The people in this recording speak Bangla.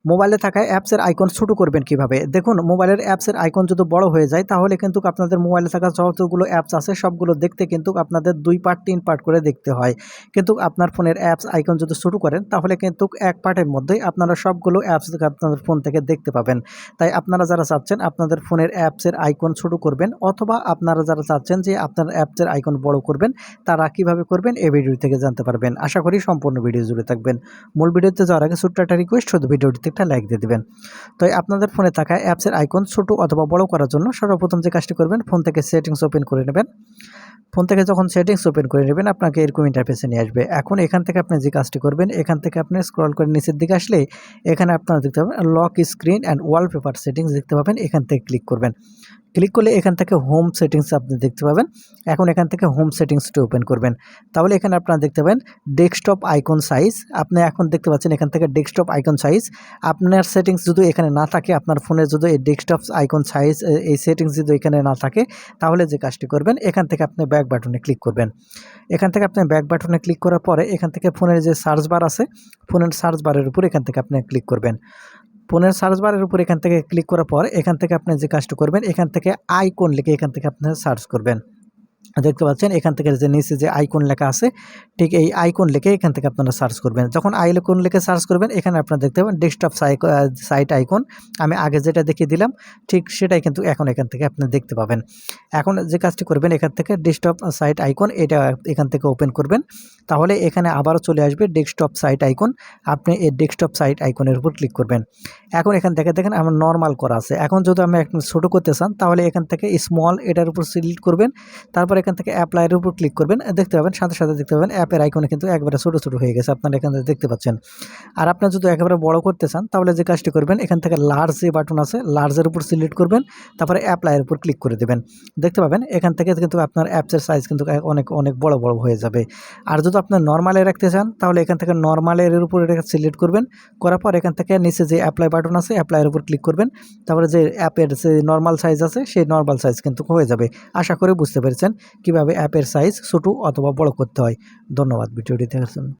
মোবাইলে থাকা অ্যাপসের আইকন ছোট করবেন কিভাবে? দেখুন মোবাইলের অ্যাপসের আইকন যদি বড় হয়ে যায় তাহলে কিন্তু আপনাদের মোবাইলে থাকা যতগুলো অ্যাপস আছে সবগুলো দেখতে কিন্তু আপনাদের ২ পার্ট ৩ পার্ট করে দেখতে হয়। কিন্তু আপনার ফোনের অ্যাপস আইকন যদি ছোট করেন তাহলে কিন্তু ১ পার্টের মধ্যেই আপনারা সবগুলো অ্যাপস আপনাদের ফোন থেকে দেখতে পাবেন। তাই আপনারা যারা চাচ্ছেন আপনাদের ফোনের অ্যাপসের আইকন ছোট করবেন অথবা আপনারা যারা চাচ্ছেন যে আপনার অ্যাপসের আইকন বড় করবেন তারা কিভাবে করবেন এই ভিডিও থেকে জানতে পারবেন। আশা করি সম্পূর্ণ ভিডিও জুড়ে থাকবেন। মূল ভিডিওতে যাওয়ার আগে ছোট্ট একটা রিকোয়েস্ট, শুধু ভিডিওটিতে একটা লাইক দিয়ে দিবেন। তো আপনাদের ফোনে থাকা অ্যাপসের আইকন ছোট অথবা বড় করার জন্য সর্বপ্রথম যে কাজটি করবেন, ফোন থেকে সেটিংস ওপেন করে নেবেন। ফোন থেকে যখন সেটিংস ওপেন করে নেবেন আপনাকে এরকম ইন্টারফেসে নিয়ে আসবে। এখন এখান থেকে আপনি যে কাজটি করবেন, এখান থেকে আপনি স্ক্রল করে নিচের দিকে আসলে এখানে আপনারা দেখতে পাবেন lock screen and wallpaper settings দেখতে পাবেন, এখান থেকে ক্লিক করবেন। ক্লিক করলে এখান থেকে হোম সেটিংস আপনি দেখতে পাবেন। এখন এখান থেকে হোম সেটিংসটি ওপেন করবেন। তাহলে এখানে আপনারা দেখতে পাবেন ডেস্কটপ আইকন সাইজ। আপনি এখন দেখতে পাচ্ছেন এখান থেকে ডেস্কটপ আইকন সাইজ। আপনার সেটিংস যদি এখানে না থাকে, আপনার ফোনে যদি এই ডেস্কটপ আইকন সাইজ এই সেটিংস যদি এখানে না থাকে, তাহলে যে কাজটি করবেন এখান থেকে আপনি ব্যাক বাটনে ক্লিক করবেন। এখান থেকে আপনি ব্যাক বাটনে ক্লিক করার পরে এখান থেকে ফোনের যে সার্চ বার আছে, ফোনের সার্চ বারের উপর এখান থেকে আপনি ক্লিক করবেন। ফোনের সার্চ বারের উপর এখান থেকে ক্লিক করার পর এখান থেকে আপনি যে কাজটা করবেন, এখান থেকে আইকন লিখে এখান থেকে আপনি সার্চ করবেন। দেখতে পাচ্ছেন এখান থেকে যে নিচে যে আইকন লেখা আছে, ঠিক এই আইকন লিখে এখান থেকে আপনারা সার্চ করবেন। যখন আইকন লিখে সার্চ করবেন এখানে আপনারা দেখতে পাবেন ডেস্কটপ সাইট আইকন। আমি আগে যেটা দেখিয়ে দিলাম ঠিক সেটাই কিন্তু এখন এখান থেকে আপনি দেখতে পাবেন। এখন যে কাজটি করবেন এখান থেকে ডেস্কটপ সাইট আইকন এটা এখান থেকে ওপেন করবেন। তাহলে এখানে আবারও চলে আসবে ডেস্কটপ সাইট আইকন। আপনি এই ডেস্কটপ সাইট আইকনের উপর ক্লিক করবেন। এখন এখান থেকে দেখেন আমার নরমাল করা আছে। এখন যদি আমি একটু ছোটো করতে চান তাহলে এখান থেকে স্মল এটার উপর সিলেক্ট করবেন। তারপর এখান থেকে অ্যাপ্লাইয়ের উপর ক্লিক করবেন। দেখতে পাবেন সাথে সাথে দেখতে পাবেন অ্যাপের আইকনে কিন্তু একবারে ছোটো ছোটো হয়ে গেছে, আপনারা এখান থেকে দেখতে পাচ্ছেন। আর আপনার যদি একেবারে বড় করতে চান তাহলে যে কাজটি করবেন এখান থেকে লার্জ যে বাটন আছে লার্জের উপর সিলেক্ট করবেন, তারপরে অ্যাপ্লাইয়ের উপর ক্লিক করে দেবেন। দেখতে পাবেন এখান থেকে কিন্তু আপনার অ্যাপসের সাইজ কিন্তু অনেক অনেক বড় বড় হয়ে যাবে। আর যদি আপনার নর্মালে রাখতে চান তাহলে এখান থেকে নর্মালের উপর এটা সিলেক্ট করবেন। করার পর এখান থেকে নিচে যে অ্যাপ্লাই বাটন আছে অ্যাপ্লাইয়ের উপর ক্লিক করবেন। তারপরে যে অ্যাপের যে নর্মাল সাইজ আছে সেই নর্মাল সাইজ কিন্তু হয়ে যাবে। আশা করি বুঝতে পেরেছেন কীভাবে অ্যাপের সাইজ ছোটো অথবা বড় করতে হয়। ধন্যবাদ ভিডিওটি দেখার জন্য।